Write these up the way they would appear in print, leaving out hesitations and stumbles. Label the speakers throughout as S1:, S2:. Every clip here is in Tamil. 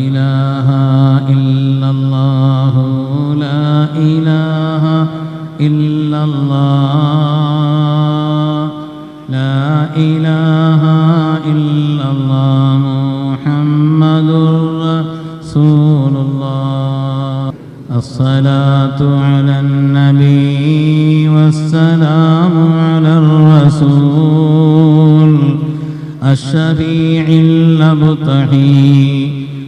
S1: إله إلا الله لا إله إلا الله لا إله إلا الله محمد رسول الله الصلاة على النبي والسلام على الرسول الشفيع الأبطحي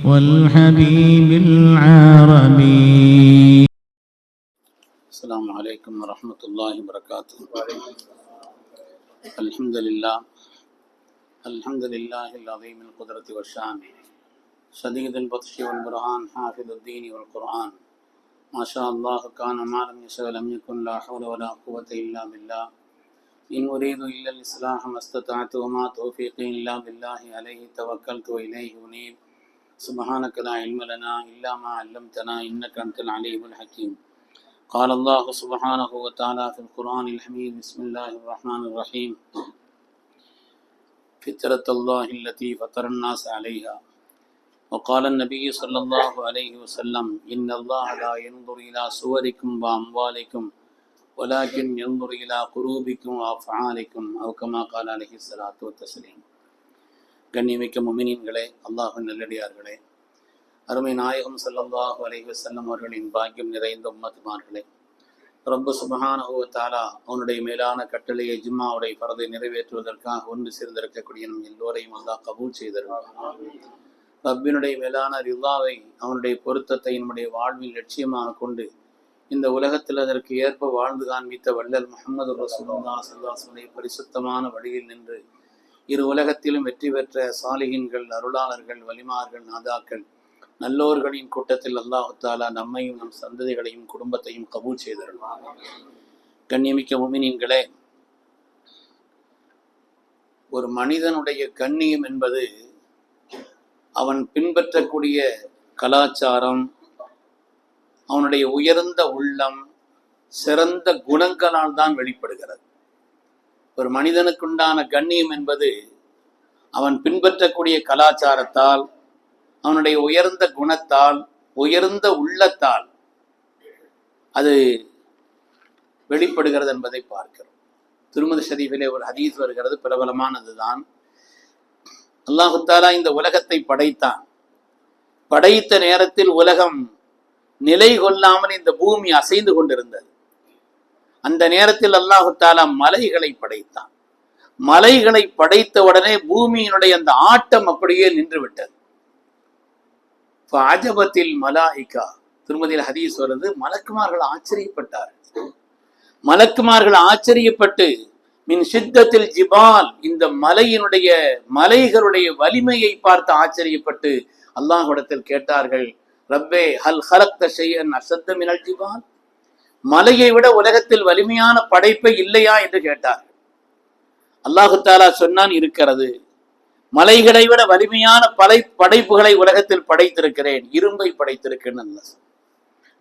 S1: والحبيب العربي.
S2: السلام عليكم ورحمة الله وبركاته. الحمد لله العظيم القدرة والشان شديد البطش والبرهان حافظ الدين والقرآن ما شاء الله كان ما لم يشاء لم يكن لا حول ولا قوة إلا بالله إن أريد إلا الإصلاح ما استطعت وما توفيقي إلا بالله عليه توكلت وإليه أنيب سبحانك لا علم لنا إلا ما علمتنا إنك أنت العليم الحكيم. قال الله سبحانه وتعالى في القرآن الحميد بسم الله الرحمن الرحيم فطرة الله التي فطر الناس عليها. وقال النبي صلى الله عليه وسلم إن الله لا ينظر إلى صوركم وأموالكم ولكن ينظر إلى قلوبكم وأفعالكم أو كما قال عليه الصلاة والتسليم. கண்ணியமிக்க முஃமினீன்களே, அல்லாஹ்வின் நல்லடியார்களே, அருமை நாயகம் ஸல்லல்லாஹு அலைஹி வஸல்லம் அவர்களின் பாக்கியம் நிறைந்த உம்மத்துமார்களே, ரப்பு சுப்ஹானஹு வ தஆலா அவனுடைய மேலான கட்டளையை ஜும்மாவுடைய ஃபர்தை நிறைவேற்றுவதற்காக ஒன்று சேர்ந்திருக்கக்கூடிய நம் எல்லோரையும் அல்லாஹ் கபூல் செய்திருக்கிறார். ரப்பினுடைய மேலான ரிதாவை, அவனுடைய பொருத்தத்தை நம்முடைய வாழ்வில் லட்சியமாக கொண்டு இந்த உலகத்தில் அதற்கு ஏற்ப வாழ்ந்து காண்பித்த வள்ளல் முஹம்மது ரசூலுல்லாஹி ஸல்லல்லாஹு அலைஹி வஸல்லம் பரிசுத்தமான வழியில் நின்று இரு உலகத்திலும் வெற்றி பெற்ற சாலிஹீன்கள், அருளாளர்கள், வலிமார்கள், நாதாக்கள், நல்லோர்களின் கூட்டத்தில் அல்லாஹ் தஆலா நம்மையும் நம் சந்ததிகளையும் குடும்பத்தையும் கபூல் செய்திருக்கிறார். கண்ணியமிக்க முஃமினீன்களே, ஒரு மனிதனுடைய கண்ணியம் என்பது அவன் பின்பற்றக்கூடிய கலாச்சாரம், அவனுடைய உயர்ந்த உள்ளம், சிறந்த குணங்களால் தான் வெளிப்படுகிறது. ஒரு மனிதனுக்குண்டான கண்ணியம் என்பது அவன் பின்பற்றக்கூடிய கலாச்சாரத்தால், அவனுடைய உயர்ந்த குணத்தால், உயர்ந்த உள்ளத்தால் அது வெளிப்படுகிறது என்பதை பார்க்கிறோம். திருமதி ஷரீஃபிலே ஒரு ஹதீஸ் வருகிறது, பிரபலமானதுதான். அல்லாஹு தஆலா இந்த உலகத்தை படைத்தான். படைத்த நேரத்தில் உலகம் நிலை கொள்ளாமல் இந்த பூமி அசைந்து கொண்டிருந்தது. அந்த நேரத்தில் அல்லாஹு தஆலா மலைகளை படைத்தான். மலைகளை படைத்த உடனே பூமியினுடைய அந்த ஆட்டம் அப்படியே நின்று விட்டது. ஃபஅஜபத்தில் மலாயிகா, திருமதியில் ஹதீஸ் வருது, மலக்குமார்கள் ஆச்சரியப்பட்டார்கள். மலக்குமார்கள் ஆச்சரியப்பட்டு மின் ஷித்தத்தில் ஜிபால், இந்த மலைகளுடைய வலிமையை பார்த்து ஆச்சரியப்பட்டு அல்லாஹ்விடத்தில் கேட்டார்கள், ரப்பே ஹல் ஹலக்த ஷைஅன் அஷத்த மினல் ஜிபால், மலையை விட உலகத்தில் வலிமையான படைப்பை இல்லையா என்று கேட்டார்கள். அல்லாஹு தஆலா சொன்னான், இருக்கிறது. மலைகளை விட வலிமையான படைப்புகளை உலகத்தில் படைத்திருக்கிறேன், இரும்பை படைத்திருக்கிறேன்.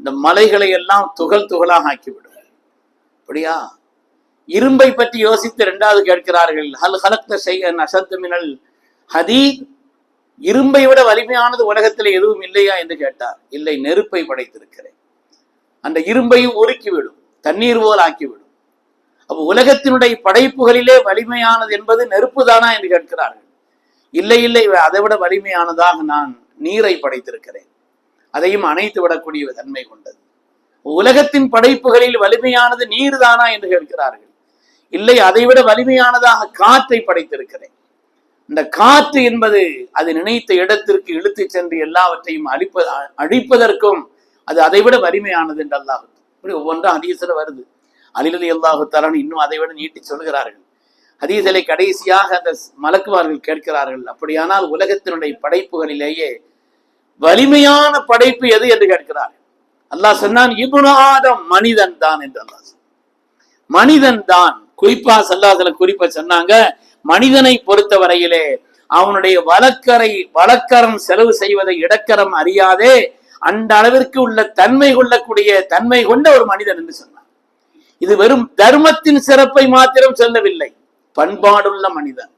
S2: இந்த மலைகளை எல்லாம் துகள் துகளாக ஆக்கிவிடுவேன். அப்படியா? இரும்பை பற்றி யோசித்து இரண்டாவது கேட்கிறார்கள், ஹல் ஹலக்த ஷைஅன் அஷத்த மினல் ஹதீத், இரும்பை விட வலிமையானது உலகத்தில் எதுவும் இல்லையா என்று கேட்டார். இல்லை, நெருப்பை படைத்திருக்கிறேன். அந்த இரும்பையும் உருக்கிவிடும், தண்ணீர் போல் ஆக்கிவிடும். அப்போ உலகத்தினுடைய படைப்புகளிலே வலிமையானது என்பது நெருப்பு தானா என்று கேட்கிறார்கள். இல்லை இல்லை, அதை விட வலிமையானதாக நான் நீரை படைத்திருக்கிறேன், அதையும் அணைத்து விடக்கூடிய தன்மை கொண்டது. உலகத்தின் படைப்புகளில் வலிமையானது நீர் தானா என்று கேட்கிறார்கள். இல்லை, அதைவிட வலிமையானதாக காற்றை படைத்திருக்கிறேன். இந்த காற்று என்பது அது நினைத்த இடத்திற்கு இழுத்து சென்று எல்லாவற்றையும் அழிப்பதற்கும் அது அதைவிட வலிமையானது என்று அல்லாஹ் இப்படி ஒவ்வொன்றும் ஹதீஸ்ல வருது. அலி ரலியல்லாஹு தஆலா இன்னும் அதை விட நீட்டி சொல்கிறார்கள். ஹதீஸிலே கடைசியாக அந்த மலக்குமார்கள் கேட்கிறார்கள், அப்படியானால் உலகத்தினுடைய படைப்புகளிலேயே வலிமையான படைப்பு எது என்று கேட்கிறார்கள். அல்லாஹ் சொன்னான், இப்னு ஆதம், மனிதன் தான் என்று அல்லாஹ் சொன்னான். மனிதன் தான். குறிப்பா ஸல்லல்லாஹு குறிப்பா சொன்னாங்க, மனிதனை பொறுத்த வரையிலே அவனுடைய வழக்கரம் செலவு செய்வதை இடக்கரம் அறியாதே அந்த அளவிற்கு உள்ள தன்மை கொண்ட ஒரு மனிதன் என்று சொன்னார். இது வெறும் தர்மத்தின் சிறப்பை மாத்திரம் சொல்லவில்லை, பண்பாடுள்ள மனிதன்,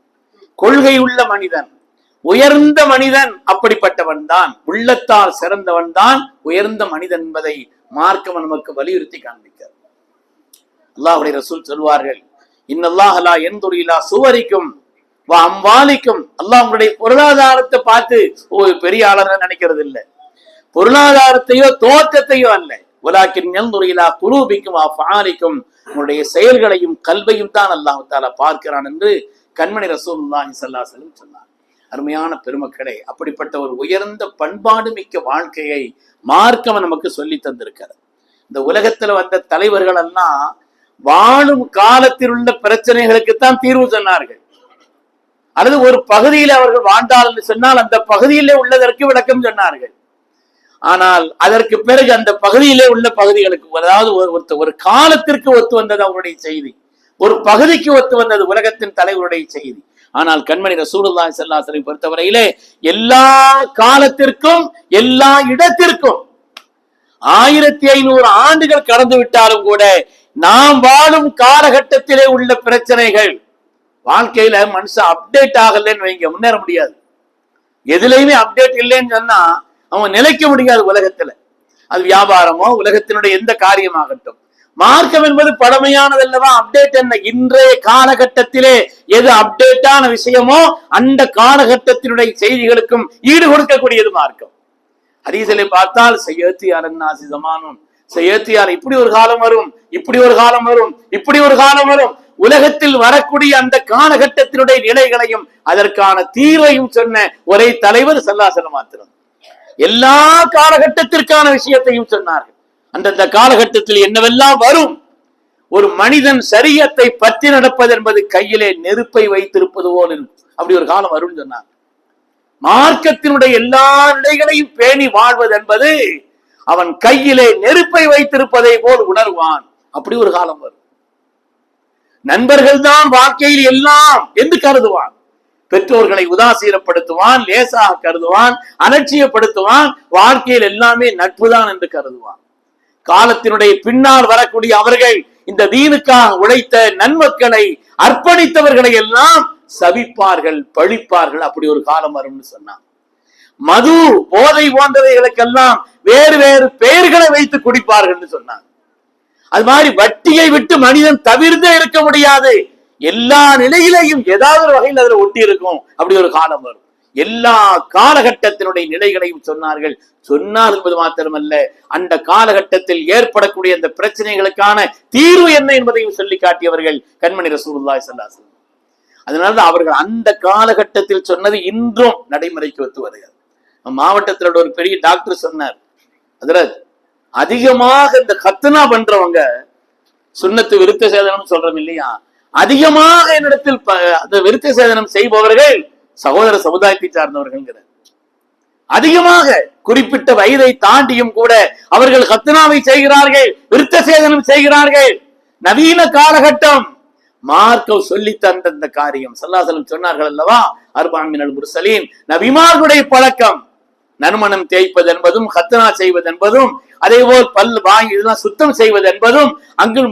S2: கொள்கை உள்ள மனிதன், உயர்ந்த மனிதன் அப்படிப்பட்டவன் தான், உள்ளத்தால் சிறந்தவன் தான் உயர்ந்த மனிதன் என்பதை மார்க்கம் நமக்கு வலியுறுத்தி காண்பிக்கிறார். அல்லாஹ்வுடைய ரசூல் சொல்வார்கள், இன்னல்லாஹ் லா யன்துரு இலா சுவரிக்கும் வ அம்வாலிக்கும். அல்லாஹ் உங்களுடைய பொருளாதாரத்தை பார்த்து பெரிய ஆளர் நினைக்கிறது இல்லை, பொருளாதாரத்தையோ தோற்றத்தையோ அல்ல. வலாக்கின் யன்துரு இலா குலூபிக்கும் வ அஃஆலிக்கும், உங்களுடைய செயல்களையும் கல்வையும் தான் அல்லாஹ் தஆலா பார்க்கிறான் என்று கண்மணி ரசூலுல்லாஹி ஸல்லல்லாஹு அலைஹி வஸல்லம் சொன்னார். அருமையான பெருமக்களே, அப்படிப்பட்ட ஒரு உயர்ந்த பண்பாடு மிக்க வாழ்க்கையை மார்க்கம் நமக்கு சொல்லி தந்திருக்கிறது. இந்த உலகத்துல வந்த தலைவர்கள் எல்லாம் வாழும் காலத்தில் உள்ள பிரச்சனைகளுக்குத்தான் தீர்வு சொன்னார்கள், அல்லது ஒரு பகுதியில் அவர்கள் வாழ்ந்தால் என்று சொன்னால் அந்த பகுதியிலே உள்ளதற்கு விளக்கம் சொன்னார்கள். ஆனால் அதற்கு பிறகு அந்த பகுதியிலே உள்ள பகுதிகளுக்கு, அதாவது ஒரு காலத்திற்கு ஒத்து வந்தது அவருடைய செய்தி, ஒரு பகுதிக்கு ஒத்து வந்தது உலகத்தின் தலைவருடைய செய்தி. ஆனால் கண்மணி ரசூலுல்லாஹி ஸல்லல்லாஹு அலைஹி வஸல்லம் பொறுத்தவரையிலே எல்லா காலத்திற்கும் எல்லா இடத்திற்கும் 1500 ஆண்டுகள் கடந்து விட்டாலும் கூட நாம் வாழும் காலகட்டத்திலே உள்ள பிரச்சனைகள், வாழ்க்கையில மனுஷன் அப்டேட் ஆகலன்னு வைங்க, முன்னேற முடியாது. எதுலையுமே அப்டேட் இல்லைன்னு சொன்னா அவன் நிலைக்க முடியாது உலகத்துல. அது வியாபாரமோ உலகத்தினுடைய எந்த காரியமாகட்டும். மார்க்கம் என்பது பழமையானது அல்லவா, அப்டேட் என்ன? இன்றைய காலகட்டத்திலே எது அப்டேட்டான விஷயமோ அந்த காலகட்டத்தினுடைய செய்திகளுக்கும் ஈடு கொடுக்கக்கூடியது மார்க்கம். ஹதீஸிலே பார்த்தால் சையத்தியார் அன்னாசி ஸமானுன், சையத்தியார் இப்படி ஒரு காலம் வரும், இப்படி ஒரு காலம் வரும், இப்படி ஒரு காலம் வரும். உலகத்தில் வரக்கூடிய அந்த காலகட்டத்தினுடைய நிலைகளையும் அதற்கான தீர்வையும் சொன்ன ஒரே தலைவர் ஸல்லல்லாஹு அலைஹி வஸல்லம் மாத்திரம். எல்லா காலகட்டத்திற்கான விஷயத்தையும் சொன்னார்கள். அந்தந்த காலகட்டத்தில் என்னவெல்லாம் வரும். ஒரு மனிதன் சரியத்தை பற்றி நடப்பது என்பது கையிலே நெருப்பை வைத்திருப்பது போல் அப்படி ஒரு காலம் வரும்னு சொன்னார். மார்க்கத்தினுடைய எல்லா நிலைகளையும் பேணி வாழ்வது என்பது அவன் கையிலே நெருப்பை வைத்திருப்பதை போல் உணர்வான். அப்படி ஒரு காலம் வரும். நண்பர்கள் தான் வாழ்க்கையில் எல்லாம் என்று கருதுவான். பெற்றோர்களை உதாசீனப்படுத்துவான், லேசாக கருதுவான், அலட்சியப்படுத்துவான். வாழ்க்கையில் எல்லாமே நட்புதான் என்று கருதுவான். காலத்தினுடைய பின்னால் வரக்கூடிய அவர்கள் இந்த தீனுக்காக உழைத்த நன்மக்களை, அர்ப்பணித்தவர்களை எல்லாம் சபிப்பார்கள், பழிப்பார்கள். அப்படி ஒரு காலம் வரும்னு சொன்னான். மது, போதை போன்றவைகளுக்கெல்லாம் வேறு வேறு பெயர்களை வைத்து குடிப்பார்கள் சொன்னான். அது மாதிரி வட்டியை விட்டு மனிதன் தவிர்த்தே இருக்க முடியாது. எல்லா நிலையிலையும் ஏதாவது ஒரு வகையில் அதுல ஒட்டி இருக்கும். அப்படி ஒரு காலம் வரும். எல்லா காலகட்டத்தினுடைய நிலைகளையும் சொன்னார்கள். சொன்னார் என்பது மாத்திரமல்ல, அந்த காலகட்டத்தில் ஏற்படக்கூடிய அந்த பிரச்சனைகளுக்கான தீர்வு என்ன என்பதையும் சொல்லி காட்டியவர்கள் கண்மணி ரசூலுல்லாஹி ஸல்லல்லாஹு அலைஹி வஸல்லம். அதனால்தான் அவர்கள் அந்த காலகட்டத்தில் சொன்னது இன்றும் நடைமுறைக்கு ஒத்து வருகிறது. மாவட்டத்தில் ஒரு பெரிய டாக்டர் சொன்னார், அதுல அதிகமாக இந்த கத்னா பண்றவங்க, சுன்னத்து விருத்த சேதனம் சொல்றோம் இல்லையா, அதிகமாக என்னிடத்தில் அந்த விருத்த சேதனம் செய்பவர்கள் சகோதர சமுதாயத்தை சார்ந்தவர்கள். அதிகமாக குறிப்பிட்ட வயதை தாண்டியும் கூட அவர்கள் கத்னாவை செய்கிறார்கள், விருத்த சேதனம் செய்கிறார்கள். நவீன காலகட்டம் மார்க்கம் சொல்லி தந்த இந்த காரியம் ஸல்லல்லாஹு அலைஹி வஸல்லம் சொன்னார்கள் அல்லவா, அர்பஅன் மினல் முர்ஸலீன், நபிமார்களுடைய பழக்கம் நறுமணம் தேய்ப்பது என்பதும், கத்னா செய்வது என்பதும், அதே போல் பல் வாங்கி இதெல்லாம் சுத்தம் செய்வது என்பதும், அக்குள்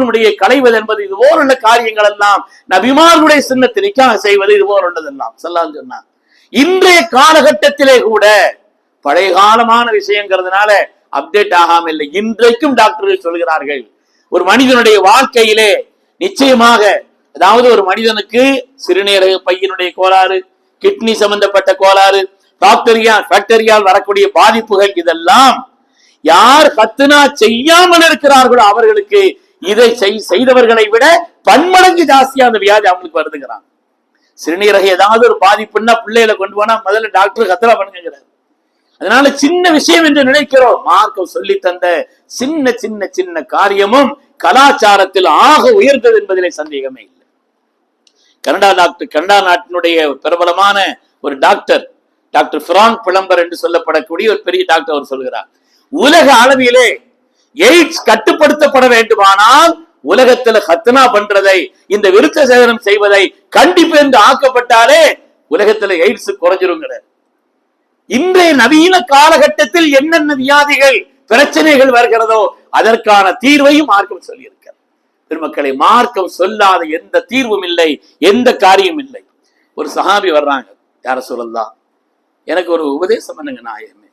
S2: முடியை களைவது என்பது, இது போலுள்ள காரியங்கள் எல்லாம் நபிமார்களுடைய சுன்னத் நிக்காஹ் செய்வது இது போல் உள்ளதெல்லாம் ஸல்லல்லாஹு சொன்னார். இன்றைய காலகட்டத்திலே கூட பழைய காலமான விஷயங்கிறதுனால அப்டேட் ஆகாம இல்லை. இன்றைக்கும் டாக்டர்கள் சொல்கிறார்கள், ஒரு மனிதனுடைய வாழ்க்கையிலே நிச்சயமாக, அதாவது ஒரு மனிதனுக்கு சிறுநீரக பையினுடைய கோளாறு, கிட்னி சம்பந்தப்பட்ட கோளாறு, பாக்டீரியால் வரக்கூடிய பாதிப்புகள், இதெல்லாம் யார் கத்னா செய்யாமல் இருக்கிறார்களோ அவர்களுக்கு இதை செய்தவர்களை விட பன்மடங்கு ஜாஸ்தியா அந்த வியாதி அவங்களுக்கு வருதுங்கிறான். சிறுநீரக ஏதாவது ஒரு பாதிப்புன்னா பிள்ளைகளை கொண்டு போனா முதல்ல டாக்டர் கத்னா பண்ணுங்கிறார். அதனால சின்ன விஷயம் என்று நினைக்கிறோம். மார்க்கம் சொல்லி தந்த சின்ன சின்ன சின்ன காரியமும் கலாச்சாரத்தில் ஆக உயர்ந்தது என்பதிலே சந்தேகமே இல்லை. கனடா நாட்டினுடைய பிரபலமான ஒரு டாக்டர் பிராங்க் பிளம்பர் என்று சொல்லப்படக்கூடிய ஒரு பெரிய டாக்டர் அவர் சொல்கிறார், உலக அளவிலே எய்ட்ஸ் கட்டுப்படுத்தப்பட வேண்டுமானால் உலகத்துல கத்னா பண்றதை, இந்த விருத்த சேதனம் செய்வதை கண்டிப்பு என்று ஆக்கப்பட்டாலே உலகத்துல எய்ட்ஸ் குறைஞ்சிருங்கிற. இன்றைய நவீன காலகட்டத்தில் என்னென்ன வியாதிகள், பிரச்சனைகள் வருகிறதோ அதற்கான தீர்வையும் மார்க்கம் சொல்லியிருக்கிறார். பெருமக்களை, மார்க்கம் சொல்லாத எந்த தீர்வும் இல்லை, எந்த காரியம் இல்லை. ஒரு சஹாபி வர்றாங்க, யார சொல்லலாம், எனக்கு ஒரு உபதேசம் பண்ணுங்க நாயகமே,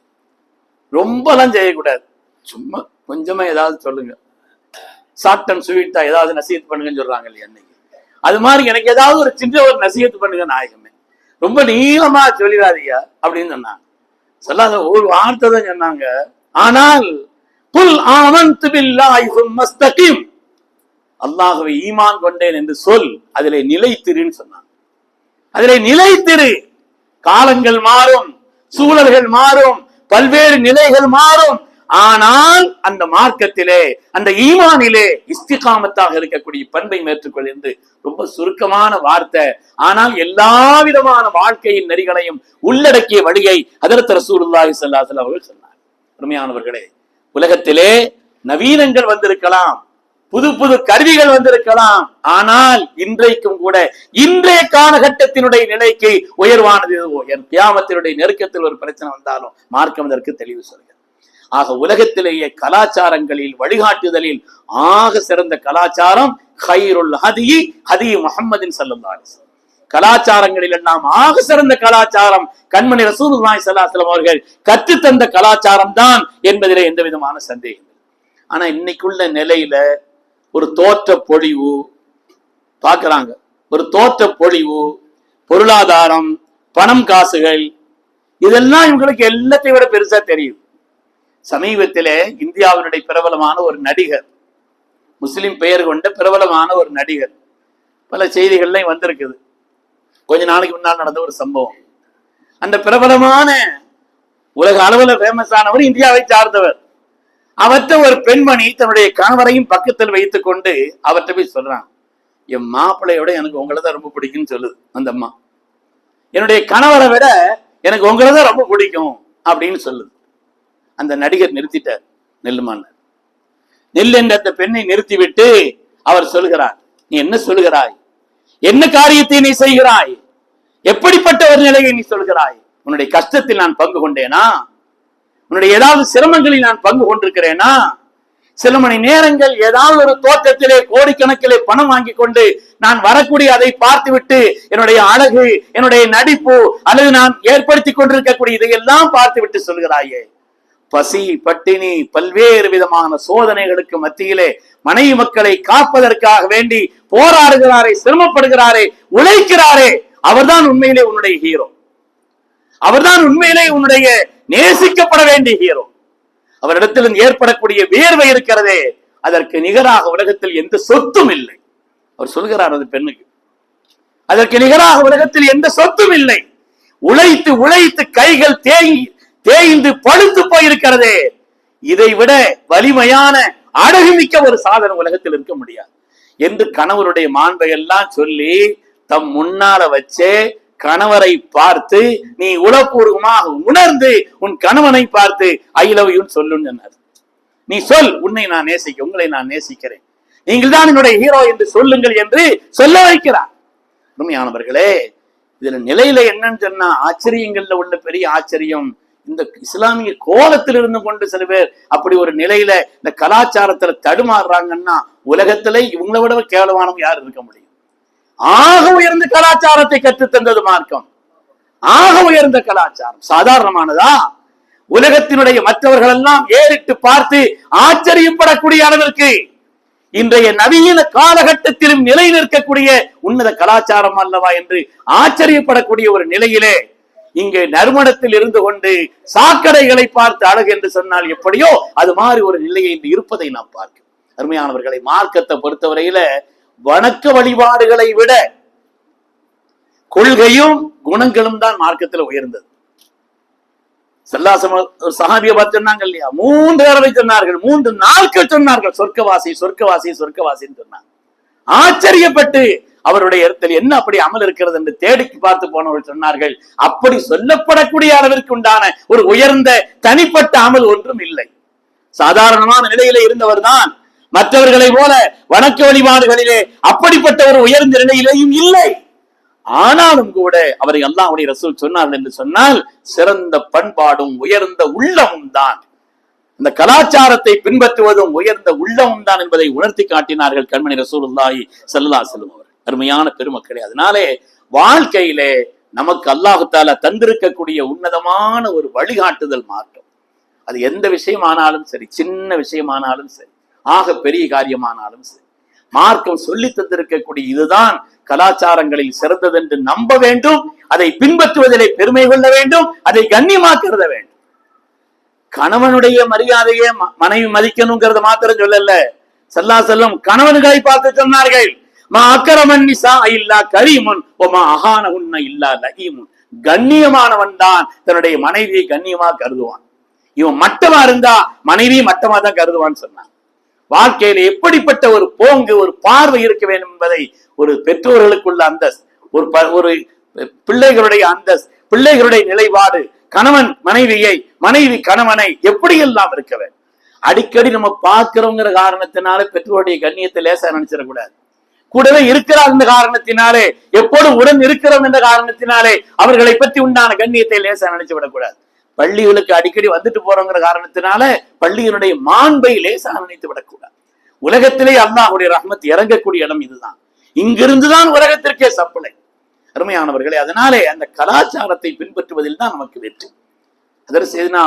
S2: ரொம்பலாம் செய்யக்கூடாது, சும்மா கொஞ்சமா ஏதாவது சொல்லுங்க, ஷார்ட் அண்ட் ஸ்வீட்டா ஏதாவது நசீகத் பண்ணுங்கன்னு சொல்றாங்க இல்லையா அன்னைக்கு, அது மாதிரி எனக்கு ஏதாவது ஒரு சின்ன ஒரு நசீகத் பண்ணுங்க நாயகமே, ரொம்ப நீளமா சொல்லிடாதீங்க அப்படின்னு சொன்னாங்க. சொல்லாத ஒரு வார்த்தை தான் சொன்னாங்க, ஆனால் குல் ஆமன்து பில்லாஹி சும்ம இஸ்தகீம், அல்லாஹ்வை ஈமான் கொண்டேன் என்று சொல், அதிலே நிலைத்திருன்னு சொன்னாங்க. அதிலே நிலைத்திரு. காலங்கள் மாறும், சூழல்கள் மாறும், பல்வேறு நிலைகள் மாறும், ஆனால் அந்த மார்க்கத்திலே அந்த ஈமானிலே இஸ்திகாமத்தாக இருக்கக்கூடிய பண்பை மேற்றுக்கொள் என்று ரொம்ப சுருக்கமான வார்த்தை. ஆனால் எல்லா விதமான வாழ்க்கையின் நெறிகளையும் உள்ளடக்கிய வழியை ஹதரத் ரசூலுல்லாஹி ஸல்லல்லாஹு அலைஹி வஸல்லம் அவர்கள் சொன்னார். அருமையானவர்களே, உலகத்திலே நவீனங்கள் வந்திருக்கலாம், புது புது கருவிகள் வந்திருக்கலாம், ஆனால் இன்றைக்கும் கூட இன்றைய காலகட்டத்தினுடைய நிலைக்கு உயர்வானது கியாமத்தினுடைய நெருக்கத்தில் ஒரு பிரச்சனை வந்தாலும் மார்க்கம் அதற்கு தெளிவு சொல்கிறது. ஆக உலகத்திலேயே கலாச்சாரங்களில் வழிகாட்டுதலில் ஆக சிறந்த கலாச்சாரம் கைருல் ஹதி ஹதி முஹம்மதின் ஸல்லல்லாஹு அலைஹி வஸல்லம். கலாச்சாரங்களில் எல்லாம் ஆக சிறந்த கலாச்சாரம் கண்மணி ரசூலுல்லாஹி ஸல்லல்லாஹு அலைஹி வஸல்லம் அவர்கள் கற்றுத்தந்த கலாச்சாரம் தான் என்பதிலே எந்த விதமான சந்தேகம். ஆனா இன்னைக்குள்ள நிலையில ஒரு தோற்ற பொழிவு பார்க்கறாங்க, ஒரு தோற்ற பொழிவு, பொருளாதாரம், பணம், காசுகள், இதெல்லாம் இவங்களுக்கு எல்லாத்தையும் விட பெருசா தெரியும். சமீபத்திலே இந்தியாவினுடைய பிரபலமான ஒரு நடிகர், முஸ்லிம் பெயர் கொண்ட பிரபலமான ஒரு நடிகர், பல செய்திகள்லையும் வந்திருக்குது, கொஞ்ச நாளைக்கு முன்னால் நடந்த ஒரு சம்பவம். அந்த பிரபலமான உலக அளவில் ஃபேமஸ் ஆனவர் இந்தியாவை சார்ந்தவர். அவற்றை ஒரு பெண்மணி தன்னுடைய கணவரையும் பக்கத்தில் வைத்துக் கொண்டு அவற்றை போய் சொல்றான், என் மாப்பிள்ளையோட எனக்கு உங்களை தான் ரொம்ப பிடிக்கும்னு சொல்லுது அந்த அம்மா. என்னுடைய கணவரை விட எனக்கு உங்களை தான் ரொம்ப பிடிக்கும் அப்படின்னு சொல்லுது. அந்த நடிகர் நிறுத்திட்டார், நெல்லுமான் நெல் என்ற அந்த பெண்ணை நிறுத்திவிட்டு அவர் சொல்கிறார், நீ என்ன சொல்கிறாய், என்ன காரியத்தை நீ செய்கிறாய், எப்படிப்பட்ட ஒரு நிலையை நீ சொல்கிறாய், உன்னுடைய கஷ்டத்தில் நான் பங்கு கொண்டேனா, உன்னுடைய ஏதாவது சிரமங்களில் நான் பங்கு கொண்டிருக்கிறேனா, சில மணி நேரங்கள் ஏதாவது ஒரு தோட்டத்திலே கோடிக்கணக்கிலே பணம் வாங்கி கொண்டு நான் வரக்கூடிய அதை பார்த்துவிட்டு என்னுடைய அழகு, என்னுடைய நடிப்பு அல்லது நான் ஏற்படுத்தி கொண்டிருக்கக்கூடிய இதையெல்லாம் பார்த்து விட்டு சொல்கிறாயே, பசி பட்டினி பல்வேறு விதமான சோதனைகளுக்கு மத்தியிலே மனைவி மக்களை காப்பதற்காக வேண்டி போராடுகிறாரே, சிரமப்படுகிறாரே, உழைக்கிறாரே, அவர்தான் உண்மையிலே உன்னுடைய ஹீரோ, அவர்தான் உண்மையிலே உன்னுடைய நேசிக்கப்பட வேண்டிய ஹீரோ. அவரிடத்தில் ஏற்படக்கூடிய வேர்வை இருக்கிறதே, அதற்கு நிகராக உலகத்தில் எந்த சொத்தும் இல்லை. அவர் சொல்கிறார் அந்த பெண்ணுக்கு, அதற்கு நிகராக உலகத்தில் எந்த சொத்தும் இல்லை. உழைத்து உழைத்து கைகள் தேய்ந்து பழுத்து போயிருக்கிறதே, இதை விட வலிமையான அழகுமிக்க ஒரு சாதனம் உலகத்தில் இருக்க முடியாது என்று கணவருடைய மாண்பை எல்லாம் சொல்லி தம் முன்னால வச்சே கணவரை பார்த்து நீ உளப்பூர்வமாக உணர்ந்து உன் கணவனை பார்த்து ஐ லவ் யூ சொல்லுன்னு சொன்னார். நீ சொல், உன்னை நான் நேசிக்க, உங்களை நான் நேசிக்கிறேன், நீங்கள் தான் என்னுடைய ஹீரோ என்று சொல்லுங்கள் என்று சொல்ல வைக்கிறார். உண்மையானவர்களே, இதுல நிலையில என்னன்னு சொன்னா ஆச்சரியங்கள்ல உள்ள பெரிய ஆச்சரியம், இந்த இஸ்லாமிய கோலத்தில் இருந்து கொண்டு சில பேர் அப்படி ஒரு நிலையில இந்த கலாச்சாரத்துல தடுமாறுறாங்கன்னா உலகத்திலே இவங்களை விட கேவலமானவங்க யார் இருக்க முடியும்? ஆக உயர்ந்த கலாச்சாரத்தை கற்றுத் தந்தது மார்க்கம். ஆக உயர்ந்த கலாச்சாரம் சாதாரணமானதா? உலகத்தினுடைய மற்றவர்கள் எல்லாம் ஏறிட்டு பார்த்து ஆச்சரியப்படக்கூடிய அளவிற்கு இன்றைய நவீன காலகட்டத்திலும் நிலை நிற்கக்கூடிய உன்னத கலாச்சாரம் அல்லவா என்று ஆச்சரியப்படக்கூடிய ஒரு நிலையிலே இங்கே நறுமணத்தில் இருந்து கொண்டு சாக்கடைகளை பார்த்து அழகு என்று சொன்னால் எப்படியோ அது மாதிரி ஒரு நிலையை இருப்பதை நாம் பார்க்கிறோம். அருமையானவர்களை, மார்க்கத்தை பொறுத்தவரையில வணக்க வழிபாடுகளை விட கொள்கையும் குணங்களும் தான் மார்க்கத்தில் உயர்ந்தது. சஹாபிய பார்த்து சொன்னாங்க இல்லையா, 3 தடவை சொன்னார்கள், 3 நாட்கள் சொன்னார்கள், சொர்க்கவாசி சொர்க்கவாசி சொர்க்கவாசின்னு சொன்னாங்க. ஆச்சரியப்பட்டு அவருடைய இடத்தில் என்ன அப்படி அமல் இருக்கிறது என்று தேடி பார்த்து போனவர்கள் சொன்னார்கள், அப்படி சொல்லப்படக்கூடிய அளவிற்கு உண்டான ஒரு உயர்ந்த தனிப்பட்ட அமல் ஒன்றும் இல்லை. சாதாரணமான நிலையிலே இருந்தவர் தான், மற்றவர்களை போல வணக்க வழிபாடுகளிலே அப்படிப்பட்ட ஒரு உயர்ந்த நிலையிலேயும் இல்லை. ஆனாலும் கூட அவரை அல்லாஹ்வுடைய ரசூல் சொன்னார்கள் என்று சொன்னால் சிறந்த பண்பாடும் உயர்ந்த உள்ளமும் தான், இந்த கலாச்சாரத்தை பின்பற்றுவதும் உயர்ந்த உள்ளமும் தான் என்பதை உணர்த்தி காட்டினார்கள் கண்மணி ரசூலுல்லாஹி ஸல்லல்லாஹு அலைஹி வஸல்லம் அவர்கள். அருமையான பெருமக்களே, அதனாலே வாழ்க்கையிலே நமக்கு அல்லாஹு தாலா தந்திருக்கக்கூடிய உன்னதமான ஒரு வழிகாட்டுதல் மார்க்கம். அது எந்த விஷயமானாலும் சரி, சின்ன விஷயமானாலும் சரி, ஆக பெரிய காரியமானாலும் சரி, மார்க்கம் சொல்லி தந்திருக்கக்கூடிய இதுதான் கலாச்சாரங்களில் சிறந்தது என்று நம்ப வேண்டும். அதை பின்பற்றுவதிலே பெருமை கொள்ள வேண்டும். அதை கண்ணியமாக்கிறத வேண்டும். கணவனுடைய மரியாதையை மனைவி மதிக்கணுங்கிறத மாத்திரம் சொல்லல, ஸல்லல்லாஹு அலைஹி வஸல்லம் கணவன்களை பார்த்து சொன்னார்கள், மா அக்ரமன் நிசா இல்லா கரீமுன் வ மா அஹானஹுன்ன இல்லா லஈமுன். கண்ணியமானவன் தான் தன்னுடைய மனைவியை கண்ணியமா கருதுவான். இவன் மட்டமா இருந்தா மனைவி மட்டமா தான் கருதுவான்னு சொன்னான். வாழ்க்கையில எப்படிப்பட்ட ஒரு போங்கு, ஒரு பார்வை இருக்க வேண்டும் என்பதை ஒரு பெற்றோர்களுக்குள்ள அந்தஸ்து, ஒரு பிள்ளைகளுடைய அந்தஸ்து, பிள்ளைகளுடைய நிலைப்பாடு, கணவன் மனைவியை, மனைவி கணவனை எப்படியெல்லாம் இருக்க வேண்டும். அடிக்கடி நம்ம பார்க்கிறோங்கிற காரணத்தினாலே பெற்றோருடைய கண்ணியத்தை லேசா நினைச்சிடக்கூடாது. கூடவே இருக்கிறார் என்ற காரணத்தினாலே, எப்போதும் உடன் இருக்கிறோம் என்ற காரணத்தினாலே அவர்களை பற்றி உண்டான கண்ணியத்தை லேசா நினைச்சு விடக்கூடாது. பள்ளிகளுக்கு அடிக்கடி வந்துட்டு போறோங்கிற காரணத்தினால பள்ளியினுடைய மாண்பை லேசா நினைத்து விடக்கூடாது. உலகத்திலே அல்லாஹ்வுடைய ரஹ்மத் இறங்கக்கூடிய இடம் இதுதான். இங்கிருந்துதான் உலகத்திற்கே சப்ளை. அருமையானவர்களே, அதனாலே அந்த கலாச்சாரத்தை பின்பற்றுவதில் தான் நமக்கு வெற்றி. அதற்கு செய்தினா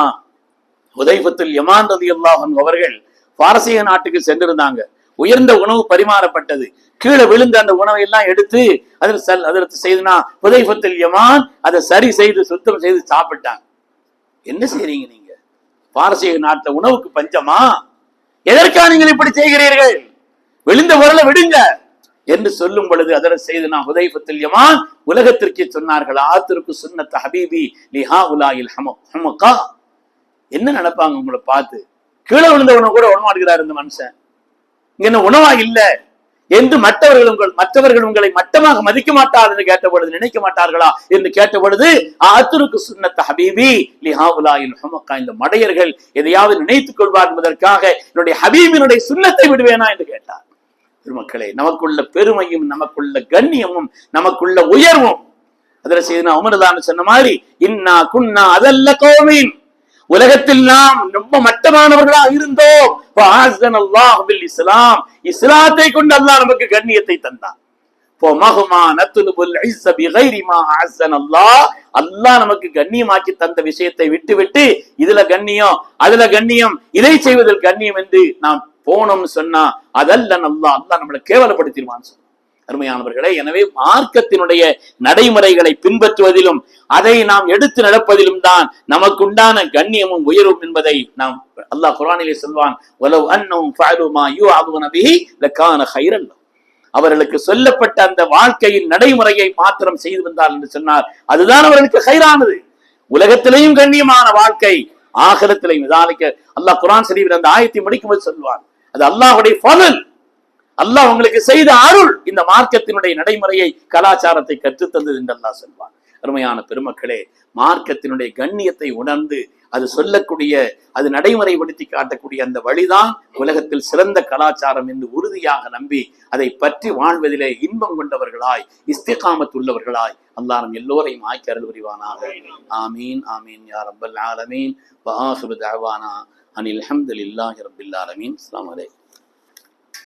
S2: ஹுதைஃபத்துல் யமான் ரலியல்லாஹு அன்ஹு அவர்கள் பாரசீக நாட்டுக்கு சென்றிருந்தாங்க. உயர்ந்த உணவு பரிமாறப்பட்டது. கீழே விழுந்த அந்த உணவை எல்லாம் எடுத்து அதற்கு செய்தினா ஹுதைஃபத்துல் யமான் அதை சரி செய்து சுத்தம் செய்து சாப்பிட்டாங்க. என்ன செய்றீங்க நீங்க? பாரசீக நாட்டுல உணவுக்கு பஞ்சமா? எதற்காக நீங்கள் இப்படி செய்கிறீர்கள்? விழுந்த பொருளை விடுங்க என்று சொல்லும் பொழுது அதற்கு செய்தினா ஹுதைஃபத்துல் யமான் உலகத்திற்கே சொன்னார்கள், ஆத்திருக்கு சுன்னத் ஹபீபி லிஹா உலாயில் ஹமுகா. என்ன நினைப்பாங்க உங்களை பார்த்து? கீழே விழுந்த உணவு கூட உணவாடுகிறார் இந்த மனுஷன், இங்க என்ன உணவா இல்ல என்று மற்றவர்கள் உங்களை மட்டமாக மதிக்க மாட்டார் என்று கேட்ட பொழுது, நினைக்க மாட்டார்களா என்று கேட்ட பொழுது, ஆத்திருக்கு சுன்னத் ஹபீபி லிஹா உலாயில் ஹமுகா, இந்த மடையர்கள் எதையாவது நினைத்துக் கொள்வார் என்பதற்காக என்னுடைய ஹபீபினுடைய சுன்னத்தை விடுவேனா என்று கேட்டார். பெருமக்களே, நமக்குள்ள பெருமையும் நமக்குள்ள கண்ணியமும் நமக்குள்ள உயர்வும் அதுல செய்து உமர்தான் சொன்ன மாதிரி, இன்னா குன்னா அதல்ல கௌமின், உலகத்தில் நாம் ரொம்ப மட்டமானவர்களா இருந்தோம், இஸ்லாம், இஸ்லாத்தை கொண்டு அல்லாஹ் நமக்கு கண்ணியத்தை தந்தான். அல்லாஹ் நமக்கு கண்ணியமாக்கி தந்த விஷயத்தை விட்டுவிட்டு இதுல கண்ணியம் அதுல கண்ணியம் இதை செய்வதில் கண்ணியம் என்று நாம் போனோம்னு சொன்னா அதல்ல அல்லாஹ் நம்மளை கேவலப்படுத்திடுவான்னு சொன்னான். அருமையானவர்களே, எனவே மார்க்கத்தினுடைய நடைமுறைகளை பின்பற்றுவதிலும் அதை நாம் எடுத்து நடப்பதிலும் தான் நமக்கு உண்டான கண்ணியமும் உயர்வும் என்பதை நாம் அல்லாஹ் குர்ஆனிலே சொல்வான், வலவ் அன்னஹும் ஃபஅலு மா யுஅதுன பிஹி லகான கைரன். அவர்களுக்கு சொல்லப்பட்ட அந்த வாழ்க்கையின் நடைமுறையை மாத்திரம் செய்து வந்தால் என்று சொன்னார், அதுதான் அவர்களுக்கு கைரானது. உலகத்திலேயும் கண்ணியமான வாழ்க்கை, ஆகிரத்திலேயும். அல்லாஹ் குர்ஆன் ஷரீஃபில் அந்த ஆயத்தை முடிக்கும்போது சொல்வான், அது அல்லாஹ்வுடைய ஃபضல், அல்லாஹ் உங்களுக்கு செய்த அருள், இந்த மார்க்கத்தினுடைய நடைமுறையை கலாச்சாரத்தை கற்றுத்தந்தது என்று அல்லாஹ் சொல்வான். அருமையான பெருமக்களே, மார்க்கத்தினுடைய கண்ணியத்தை உணர்ந்து அது சொல்லக்கூடிய, அது நடைமுறைப்படுத்தி காட்டக்கூடிய அந்த வழிதான் உலகத்தில் சிறந்த கலாச்சாரம் என்று உறுதியாக நம்பி அதை பற்றி வாழ்வதிலே இன்பம் கொண்டவர்களாய், இஸ்திகாமத் உள்ளவர்களாய் அல்லாஹ் நம் எல்லோரையும் ஆக்கி அருள் புரிவானாக. ஆமீன் ஆமீன் யா ரப்பல் ஆலமீன். வ ஆகிரு தஅவானா அனில் ஹம்துலில்லாஹி ரப்பில் ஆலமீன். அஸ்ஸலாமு அலைக்கும்.